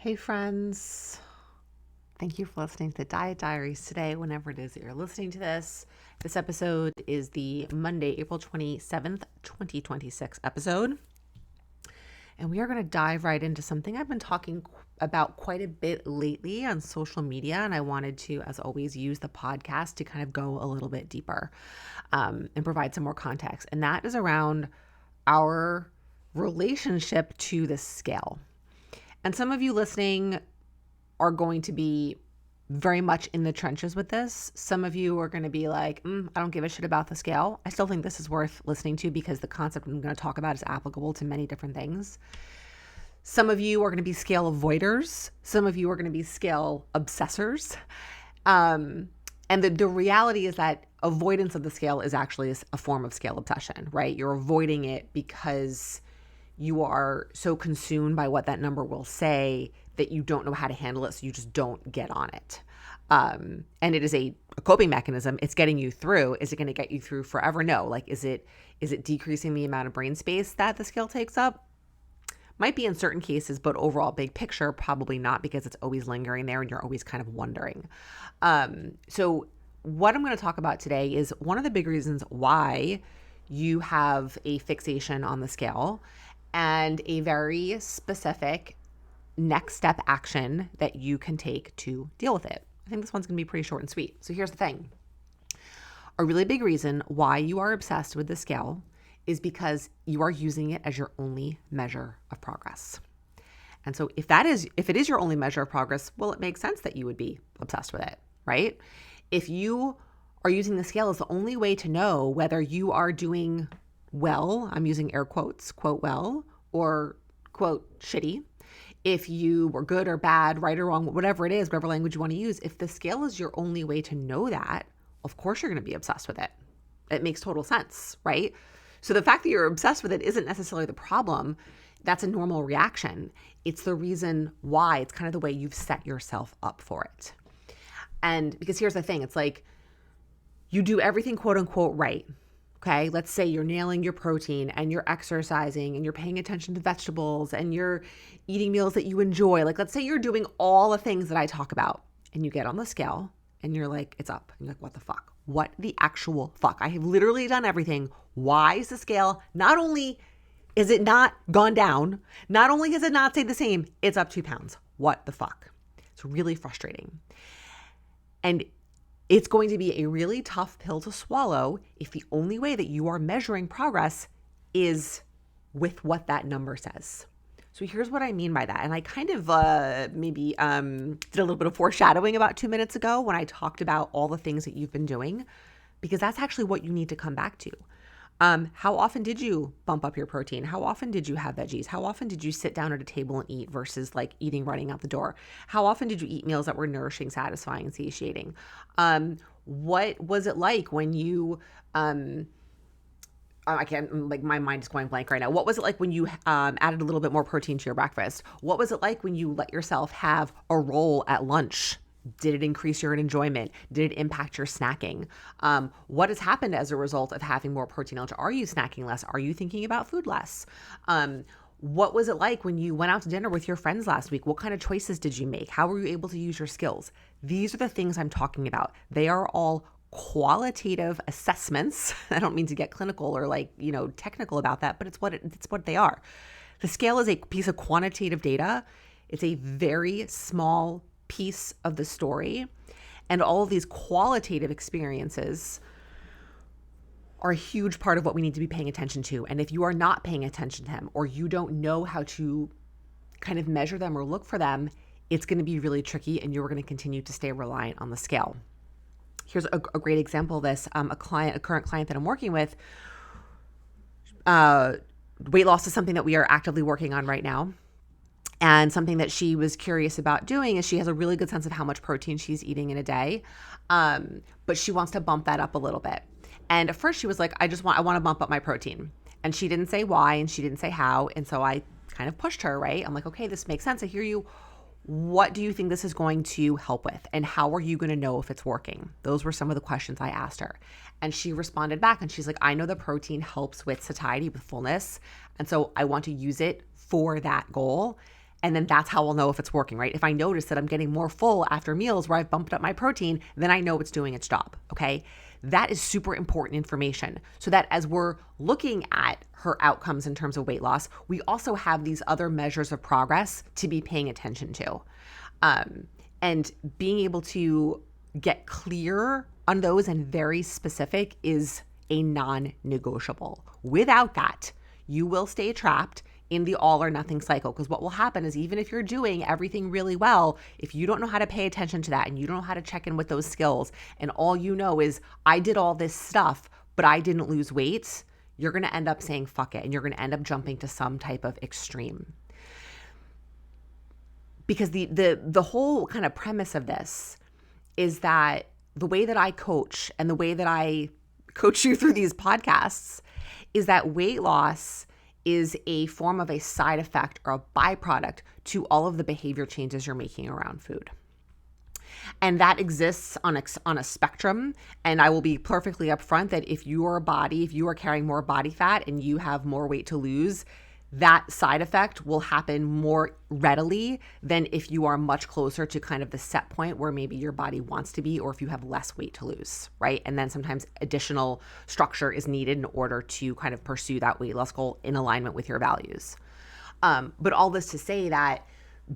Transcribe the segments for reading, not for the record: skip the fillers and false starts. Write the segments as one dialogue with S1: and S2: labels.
S1: Hey friends, thank you for listening to the Diet Diaries today, whenever it is that you're listening to this. This episode is the Monday, April 27th, 2026 episode. And we are going to dive right into something I've been talking about quite a bit lately on social media. And I wanted to, as always, use the podcast to kind of go a little bit deeper and provide some more context. And that is around our relationship to the scale. And some of you listening are going to be very much in the trenches with this. Some of you are going to be like, I don't give a shit about the scale. I still think this is worth listening to because the concept I'm going to talk about is applicable to many different things. Some of you are going to be scale avoiders. Some of you are going to be scale obsessors. And the reality is that avoidance of the scale is actually a form of scale obsession, right? You're avoiding it because you are so consumed by what that number will say that you don't know how to handle it, so you just don't get on it. And it is a coping mechanism. It's getting you through. Is it going to get you through forever? No. Like, is it decreasing the amount of brain space that the scale takes up? Might be in certain cases, but overall, big picture, probably not, because it's always lingering there and you're always kind of wondering. So what I'm going to talk about today is one of the big reasons why you have a fixation on the scale and a very specific next step action that you can take to deal with it. I think this one's going to be pretty short and sweet. So here's the thing. A really big reason why you are obsessed with the scale is because you are using it as your only measure of progress. And so if it is your only measure of progress, well, it makes sense that you would be obsessed with it, right? If you are using the scale as the only way to know whether you are doing well, I'm using air quotes, quote well, or quote shitty, if you were good or bad, right or wrong, whatever it is, whatever language you want to use, if the scale is your only way to know that, of course you're going to be obsessed with it. It makes total sense, right? So the fact that you're obsessed with it isn't necessarily the problem. That's a normal reaction. It's the reason why. It's kind of the way you've set yourself up for it. And because here's the thing, it's like you do everything quote unquote right. Okay, let's say you're nailing your protein and you're exercising and you're paying attention to vegetables and you're eating meals that you enjoy. Like, let's say you're doing all the things that I talk about and you get on the scale and you're like, it's up. And you're like, what the fuck? What the actual fuck? I have literally done everything. Why is the scale not only is it not gone down, not only has it not stayed the same, it's up 2 pounds. What the fuck? It's really frustrating. And it's going to be a really tough pill to swallow if the only way that you are measuring progress is with what that number says. So here's what I mean by that. And I kind of maybe did a little bit of foreshadowing about 2 minutes ago when I talked about all the things that you've been doing, because that's actually what you need to come back to. How often did you bump up your protein? How often did you have veggies? How often did you sit down at a table and eat versus like eating running out the door? How often did you eat meals that were nourishing, satisfying, and satiating? What was it like when you, I can't, like my mind is going blank right now. What was it like when you added a little bit more protein to your breakfast? What was it like when you let yourself have a roll at lunch? Did it increase your enjoyment? Did it impact your snacking? What has happened as a result of having more protein? Are you snacking less? Are you thinking about food less? What was it like when you went out to dinner with your friends last week? What kind of choices did you make? How were you able to use your skills? These are the things I'm talking about. They are all qualitative assessments. I don't mean to get clinical or technical about that, but it's what they are. The scale is a piece of quantitative data. It's a very small piece of the story, and all of these qualitative experiences are a huge part of what we need to be paying attention to. And if you are not paying attention to them, or you don't know how to kind of measure them or look for them, it's going to be really tricky, and you're going to continue to stay reliant on the scale. Here's a great example of this. A current client that I'm working with, weight loss is something that we are actively working on right now. And something that she was curious about doing is she has a really good sense of how much protein she's eating in a day, but she wants to bump that up a little bit. And at first she was like, I want to bump up my protein. And she didn't say why and she didn't say how. And so I kind of pushed her, right? I'm like, okay, this makes sense. I hear you. What do you think this is going to help with? And how are you going to know if it's working? Those were some of the questions I asked her. And she responded back and she's like, I know the protein helps with satiety, with fullness. And so I want to use it for that goal. And then that's how I'll know if it's working, right? If I notice that I'm getting more full after meals where I've bumped up my protein, then I know it's doing its job, okay? That is super important information so that as we're looking at her outcomes in terms of weight loss, we also have these other measures of progress to be paying attention to. And being able to get clear on those and very specific is a non-negotiable. Without that, you will stay trapped in the all or nothing cycle. Because what will happen is even if you're doing everything really well, if you don't know how to pay attention to that and you don't know how to check in with those skills, and all you know is I did all this stuff, but I didn't lose weight, you're going to end up saying fuck it, and you're going to end up jumping to some type of extreme. Because the whole kind of premise of this is that the way that I coach and the way that I coach you through these podcasts is that weight loss is a form of a side effect or a byproduct to all of the behavior changes you're making around food. And that exists on a spectrum. And I will be perfectly upfront that if you are carrying more body fat and you have more weight to lose, that side effect will happen more readily than if you are much closer to kind of the set point where maybe your body wants to be, or if you have less weight to lose, right? And then sometimes additional structure is needed in order to kind of pursue that weight loss goal in alignment with your values. But all this to say that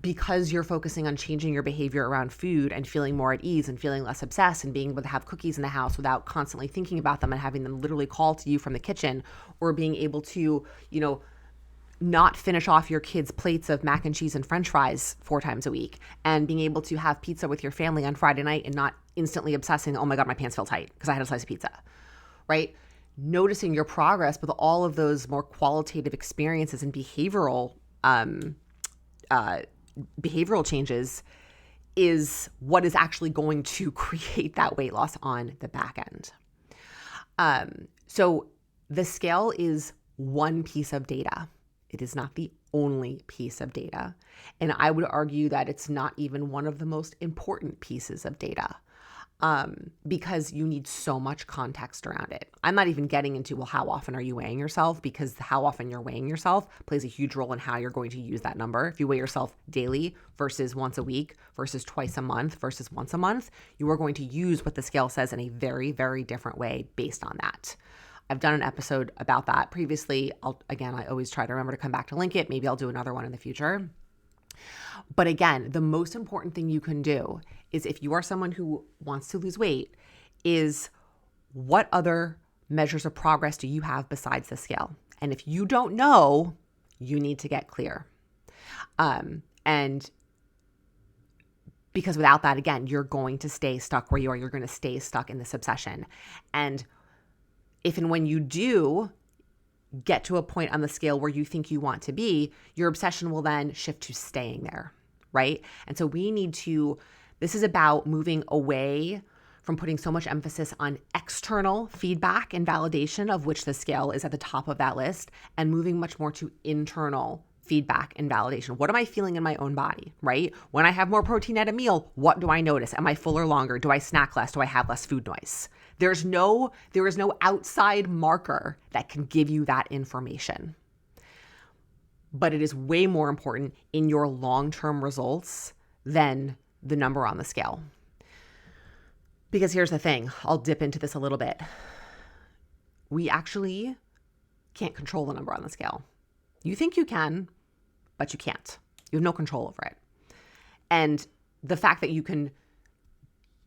S1: because you're focusing on changing your behavior around food and feeling more at ease and feeling less obsessed and being able to have cookies in the house without constantly thinking about them and having them literally call to you from the kitchen, or being able to, not finish off your kids' plates of mac and cheese and french fries 4 times a week, and being able to have pizza with your family on Friday night and not instantly obsessing, oh my God, my pants feel tight because I had a slice of pizza, right? Noticing your progress with all of those more qualitative experiences and behavioral changes is what is actually going to create that weight loss on the back end. So the scale is one piece of data. It is not the only piece of data. And I would argue that it's not even one of the most important pieces of data, because you need so much context around it. I'm not even getting into, well, how often are you weighing yourself? Because how often you're weighing yourself plays a huge role in how you're going to use that number. If you weigh yourself daily versus once a week versus twice a month versus once a month, you are going to use what the scale says in a very, very different way based on that. I've done an episode about that previously. I always try to remember to come back to link it. Maybe I'll do another one in the future. But again, the most important thing you can do is, if you are someone who wants to lose weight, is what other measures of progress do you have besides the scale? And if you don't know, you need to get clear. And because without that, again, you're going to stay stuck where you are. You're going to stay stuck in this obsession. And if and when you do get to a point on the scale where you think you want to be, your obsession will then shift to staying there, right? And so this is about moving away from putting so much emphasis on external feedback and validation, of which the scale is at the top of that list, and moving much more to internal feedback and validation. What am I feeling in my own body, right? When I have more protein at a meal, what do I notice? Am I fuller longer? Do I snack less? Do I have less food noise? There is no outside marker that can give you that information. But it is way more important in your long-term results than the number on the scale. Because here's the thing, I'll dip into this a little bit. We actually can't control the number on the scale. You think you can, but you can't. You have no control over it. And the fact that you can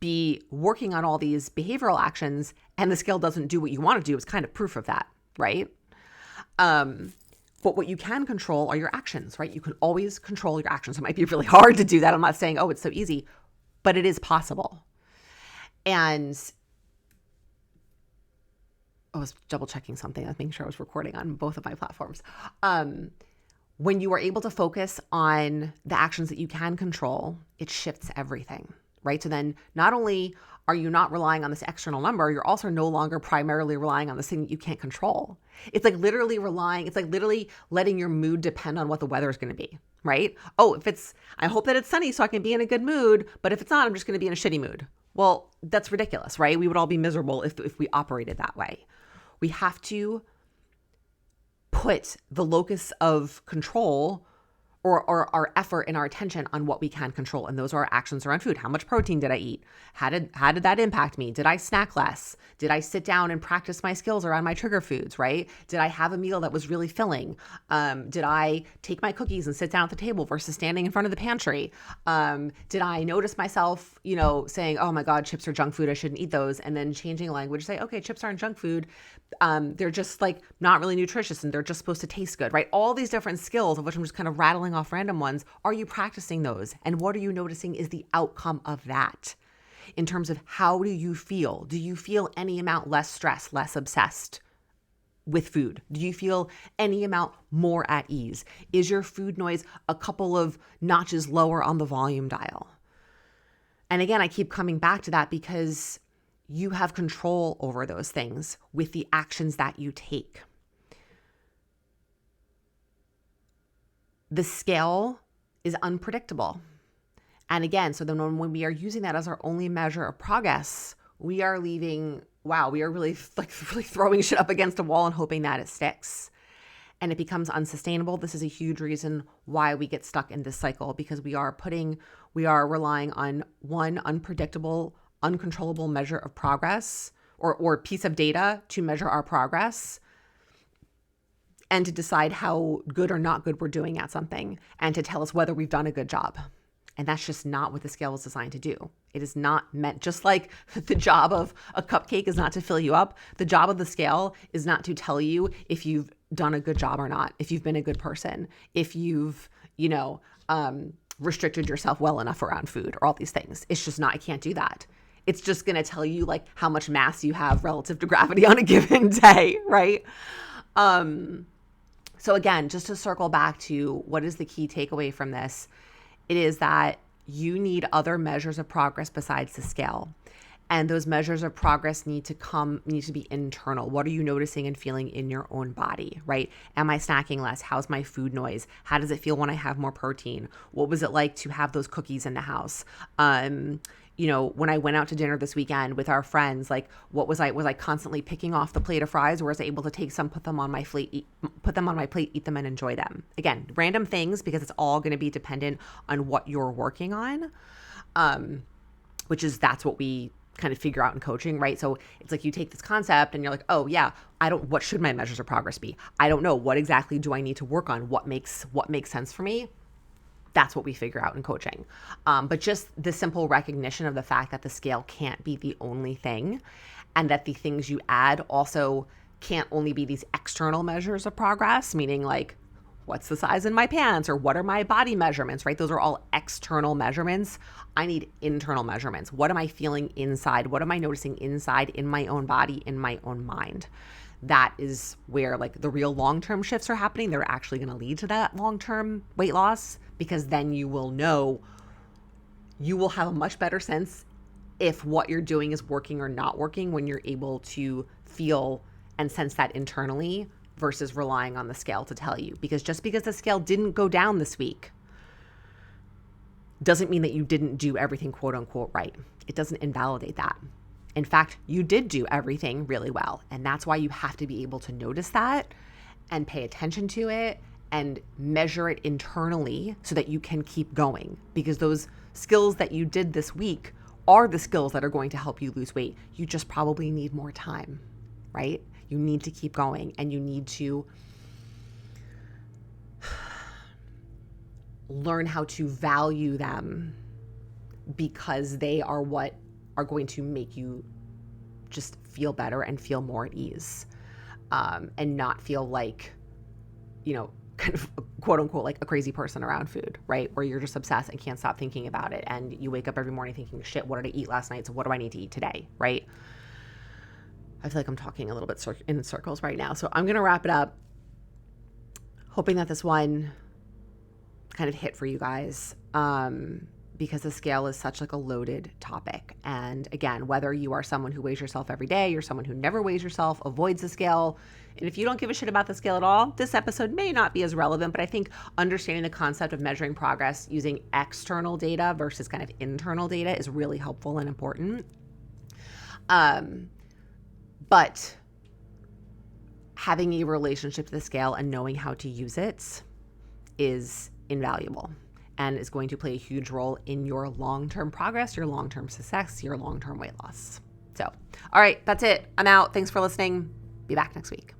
S1: be working on all these behavioral actions and the scale doesn't do what you want to do is kind of proof of that, right? But what you can control are your actions, right? You can always control your actions. It might be really hard to do that. I'm not saying, oh, it's so easy, but it is possible. And I was double checking something. I was making sure I was recording on both of my platforms. When you are able to focus on the actions that you can control, it shifts everything, right? So then not only are you not relying on this external number, you're also no longer primarily relying on this thing that you can't control. It's like literally letting your mood depend on what the weather is going to be, right? Oh, I hope that it's sunny so I can be in a good mood, but if it's not, I'm just going to be in a shitty mood. Well, that's ridiculous, right? We would all be miserable if we operated that way. We have to put the locus of control or our effort and our attention on what we can control. And those are our actions around food. How much protein did I eat? How did that impact me? Did I snack less? Did I sit down and practice my skills around my trigger foods, right? Did I have a meal that was really filling? Did I take my cookies and sit down at the table versus standing in front of the pantry? Did I notice myself, saying, oh my God, chips are junk food, I shouldn't eat those, and then changing language, say, okay, chips aren't junk food. They're just like not really nutritious and they're just supposed to taste good, right? All these different skills, of which I'm just kind of rattling off random ones. Are you practicing those? And what are you noticing is the outcome of that in terms of how do you feel? Do you feel any amount less stressed, less obsessed with food? Do you feel any amount more at ease? Is your food noise a couple of notches lower on the volume dial? And again, I keep coming back to that because you have control over those things with the actions that you take. The scale is unpredictable. And again, so then when we are using that as our only measure of progress, we are really throwing shit up against a wall and hoping that it sticks. And it becomes unsustainable. This is a huge reason why we get stuck in this cycle, because we are relying on one unpredictable, uncontrollable measure of progress or piece of data to measure our progress and to decide how good or not good we're doing at something and to tell us whether we've done a good job. And that's just not what the scale is designed to do. It is not meant, just like the job of a cupcake is not to fill you up, the job of the scale is not to tell you if you've done a good job or not, if you've been a good person, if you've, restricted yourself well enough around food or all these things. It's just not, I can't do that. It's just going to tell you like how much mass you have relative to gravity on a given day, right? So again, just to circle back to what is the key takeaway from this, it is that you need other measures of progress besides the scale. And those measures of progress need to be internal. What are you noticing and feeling in your own body, right? Am I snacking less? How's my food noise? How does it feel when I have more protein? What was it like to have those cookies in the house? When I went out to dinner this weekend with our friends, like was I constantly picking off the plate of fries, or was I able to take some, put them on my plate, eat them and enjoy them? Again, random things, because it's all going to be dependent on what you're working on. That's what we kind of figure out in coaching, right? So it's like you take this concept and you're like, oh yeah, what should my measures of progress be? I don't know. What exactly do I need to work on? What makes sense for me? That's what we figure out in coaching. But just the simple recognition of the fact that the scale can't be the only thing, and that the things you add also can't only be these external measures of progress, meaning like, what's the size in my pants, or what are my body measurements, right? Those are all external measurements. I need internal measurements. What am I feeling inside? What am I noticing inside in my own body, in my own mind? That is where like the real long-term shifts are happening. They're actually going to lead to that long-term weight loss, because then you will have a much better sense if what you're doing is working or not working when you're able to feel and sense that internally versus relying on the scale to tell you. Because just because the scale didn't go down this week doesn't mean that you didn't do everything quote unquote right. It doesn't invalidate that. In fact, you did do everything really well. And that's why you have to be able to notice that and pay attention to it and measure it internally so that you can keep going. Because those skills that you did this week are the skills that are going to help you lose weight. You just probably need more time, right? You need to keep going, and you need to learn how to value them, because they are what are going to make you just feel better and feel more at ease, and not feel like, kind of quote unquote, like a crazy person around food, right? Where you're just obsessed and can't stop thinking about it. And you wake up every morning thinking, shit, what did I eat last night? So what do I need to eat today, right? I feel like I'm talking a little bit in circles right now. So I'm going to wrap it up, hoping that this one kind of hit for you guys, because the scale is such like a loaded topic. And again, whether you are someone who weighs yourself every day, you're someone who never weighs yourself, avoids the scale, and if you don't give a shit about the scale at all, this episode may not be as relevant. But I think understanding the concept of measuring progress using external data versus kind of internal data is really helpful and important. But having a relationship to the scale and knowing how to use it is invaluable and is going to play a huge role in your long-term progress, your long-term success, your long-term weight loss. So, all right, that's it. I'm out. Thanks for listening. Be back next week.